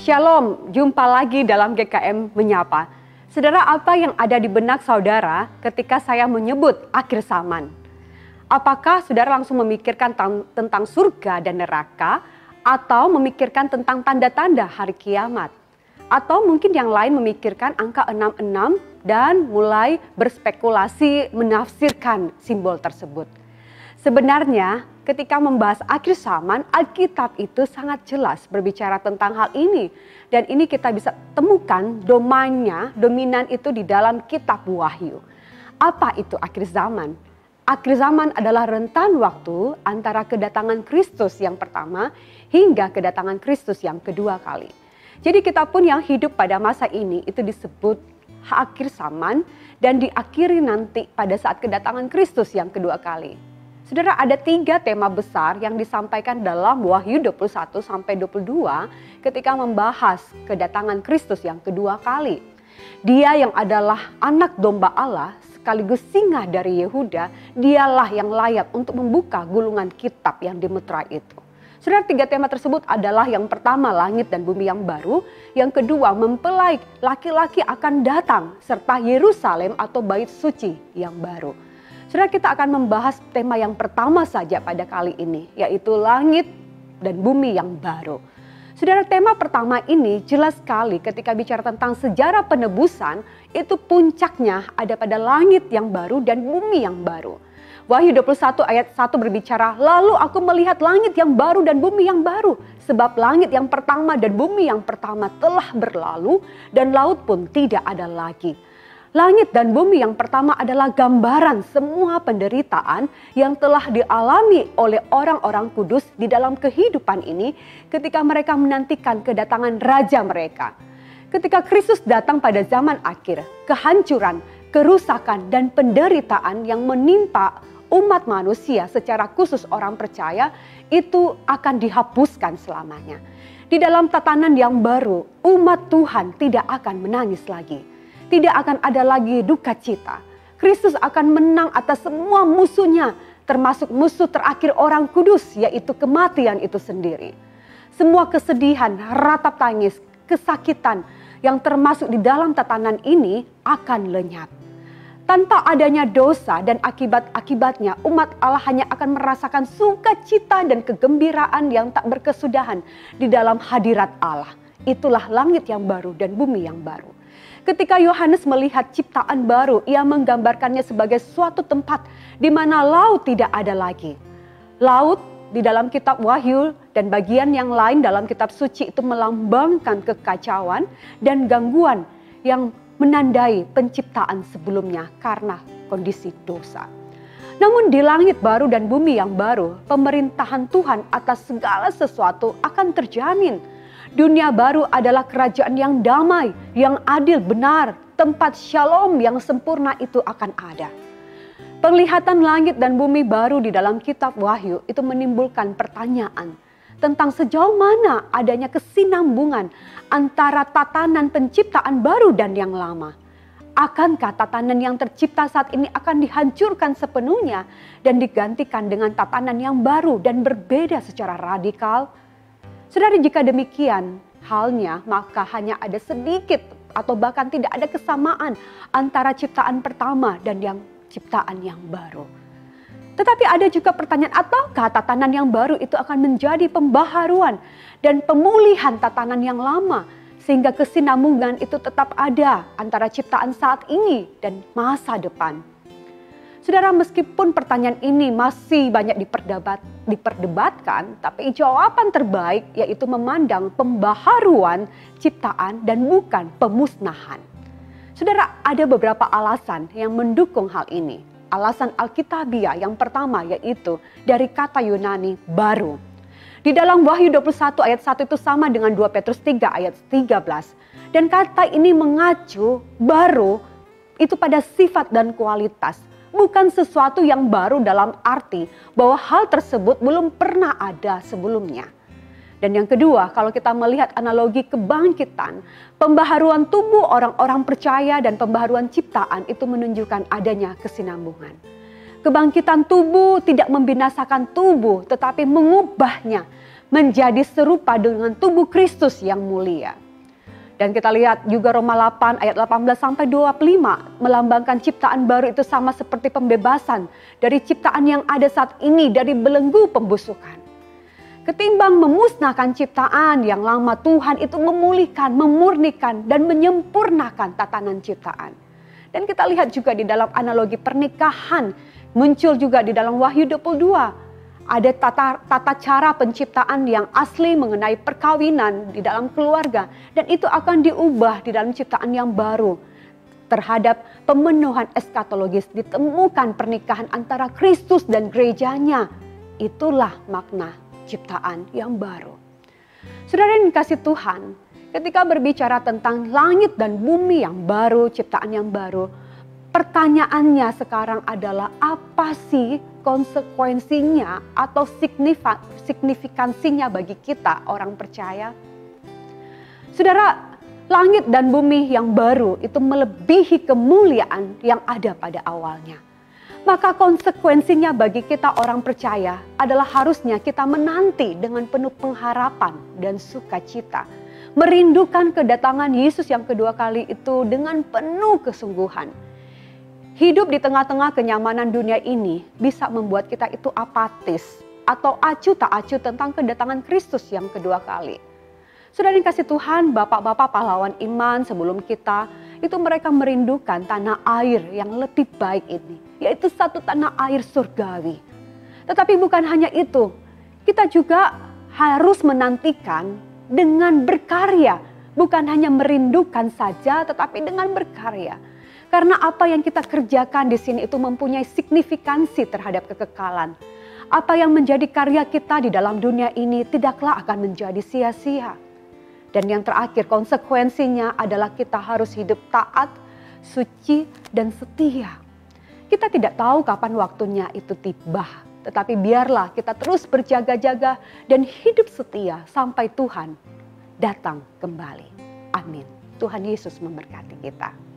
Shalom, jumpa lagi dalam GKM Menyapa. Saudara, apa yang ada di benak saudara ketika saya menyebut akhir zaman? Apakah saudara langsung memikirkan tentang surga dan neraka, atau memikirkan tentang tanda-tanda hari kiamat? Atau mungkin yang lain memikirkan angka 66 dan mulai berspekulasi menafsirkan simbol tersebut. Sebenarnya ketika membahas akhir zaman, Alkitab itu sangat jelas berbicara tentang hal ini. Dan ini kita bisa temukan dominan itu di dalam kitab Wahyu. Apa itu akhir zaman? Akhir zaman adalah rentan waktu antara kedatangan Kristus yang pertama hingga kedatangan Kristus yang kedua kali. Jadi kita pun yang hidup pada masa ini itu disebut akhir zaman dan diakhiri nanti pada saat kedatangan Kristus yang kedua kali. Saudara, ada 3 tema besar yang disampaikan dalam Wahyu 21 sampai 22 ketika membahas kedatangan Kristus yang kedua kali. Dia yang adalah anak domba Allah sekaligus singa dari Yehuda, dialah yang layak untuk membuka gulungan kitab yang dimeterai itu. Saudara, 3 tema tersebut adalah yang pertama langit dan bumi yang baru, yang kedua mempelai laki-laki akan datang, serta Yerusalem atau bait suci yang baru. Saudara, kita akan membahas tema yang pertama saja pada kali ini, yaitu langit dan bumi yang baru. Saudara, tema pertama ini jelas sekali ketika bicara tentang sejarah penebusan, itu puncaknya ada pada langit yang baru dan bumi yang baru. Wahyu 21 ayat 1 berbicara, lalu aku melihat langit yang baru dan bumi yang baru. Sebab langit yang pertama dan bumi yang pertama telah berlalu dan laut pun tidak ada lagi. Langit dan bumi yang pertama adalah gambaran semua penderitaan yang telah dialami oleh orang-orang kudus di dalam kehidupan ini ketika mereka menantikan kedatangan Raja mereka. Ketika Kristus datang pada zaman akhir, kehancuran, kerusakan dan penderitaan yang menimpa umat manusia secara khusus orang percaya itu akan dihapuskan selamanya. Di dalam tatanan yang baru, umat Tuhan tidak akan menangis lagi. Tidak akan ada lagi duka cita. Kristus akan menang atas semua musuhnya, termasuk musuh terakhir orang kudus, yaitu kematian itu sendiri. Semua kesedihan, ratap tangis, kesakitan yang termasuk di dalam tatanan ini akan lenyap. Tanpa adanya dosa dan akibat-akibatnya, umat Allah hanya akan merasakan sukacita dan kegembiraan yang tak berkesudahan di dalam hadirat Allah. Itulah langit yang baru dan bumi yang baru. Ketika Yohanes melihat ciptaan baru, ia menggambarkannya sebagai suatu tempat di mana laut tidak ada lagi. Laut di dalam kitab Wahyu dan bagian yang lain dalam kitab suci itu melambangkan kekacauan dan gangguan yang menandai penciptaan sebelumnya karena kondisi dosa. Namun di langit baru dan bumi yang baru, pemerintahan Tuhan atas segala sesuatu akan terjamin. Dunia baru adalah kerajaan yang damai, yang adil, benar. Tempat shalom yang sempurna itu akan ada. Penglihatan langit dan bumi baru di dalam kitab Wahyu itu menimbulkan pertanyaan tentang sejauh mana adanya kesinambungan antara tatanan penciptaan baru dan yang lama. Akankah tatanan yang tercipta saat ini akan dihancurkan sepenuhnya dan digantikan dengan tatanan yang baru dan berbeda secara radikal? Saudara, jika demikian halnya, maka hanya ada sedikit atau bahkan tidak ada kesamaan antara ciptaan pertama dan yang ciptaan yang baru. Tetapi ada juga pertanyaan, ataukah tatanan yang baru itu akan menjadi pembaharuan dan pemulihan tatanan yang lama sehingga kesinambungan itu tetap ada antara ciptaan saat ini dan masa depan. Saudara, meskipun pertanyaan ini masih banyak diperdebatkan, tapi jawaban terbaik yaitu memandang pembaharuan ciptaan dan bukan pemusnahan. Saudara, ada beberapa alasan yang mendukung hal ini. Alasan Alkitabiah yang pertama yaitu dari kata Yunani baru. Di dalam Wahyu 21 ayat 1 itu sama dengan 2 Petrus 3 ayat 13. Dan kata ini mengacu baru itu pada sifat dan kualitas. Bukan sesuatu yang baru dalam arti bahwa hal tersebut belum pernah ada sebelumnya. Dan yang kedua, kalau kita melihat analogi kebangkitan, pembaharuan tubuh orang-orang percaya dan pembaharuan ciptaan itu menunjukkan adanya kesinambungan. Kebangkitan tubuh tidak membinasakan tubuh tetapi mengubahnya menjadi serupa dengan tubuh Kristus yang mulia. Dan kita lihat juga Roma 8 ayat 18 sampai 25 melambangkan ciptaan baru itu sama seperti pembebasan dari ciptaan yang ada saat ini dari belenggu pembusukan. Ketimbang memusnahkan ciptaan yang lama, Tuhan itu memulihkan, memurnikan dan menyempurnakan tatanan ciptaan. Dan kita lihat juga di dalam analogi pernikahan muncul juga di dalam Wahyu 22. Ada tata cara penciptaan yang asli mengenai perkawinan di dalam keluarga. Dan itu akan diubah di dalam ciptaan yang baru. Terhadap pemenuhan eskatologis ditemukan pernikahan antara Kristus dan gerejanya. Itulah makna ciptaan yang baru. Saudara yang dikasih Tuhan, ketika berbicara tentang langit dan bumi yang baru, ciptaan yang baru, pertanyaannya sekarang adalah apa sih konsekuensinya atau signifikansinya bagi kita orang percaya? Saudara, langit dan bumi yang baru itu melebihi kemuliaan yang ada pada awalnya. Maka konsekuensinya bagi kita orang percaya adalah harusnya kita menanti dengan penuh pengharapan dan sukacita. Merindukan kedatangan Yesus yang kedua kali itu dengan penuh kesungguhan. Hidup di tengah-tengah kenyamanan dunia ini bisa membuat kita itu apatis atau acuh tak acuh tentang kedatangan Kristus yang kedua kali. Sudah dikasih Tuhan, bapak-bapak pahlawan iman sebelum kita, itu mereka merindukan tanah air yang lebih baik ini, yaitu satu tanah air surgawi. Tetapi bukan hanya itu, kita juga harus menantikan dengan berkarya, bukan hanya merindukan saja tetapi dengan berkarya. Karena apa yang kita kerjakan di sini itu mempunyai signifikansi terhadap kekekalan. Apa yang menjadi karya kita di dalam dunia ini tidaklah akan menjadi sia-sia. Dan yang terakhir konsekuensinya adalah kita harus hidup taat, suci, dan setia. Kita tidak tahu kapan waktunya itu tiba. Tetapi biarlah kita terus berjaga-jaga dan hidup setia sampai Tuhan datang kembali. Amin. Tuhan Yesus memberkati kita.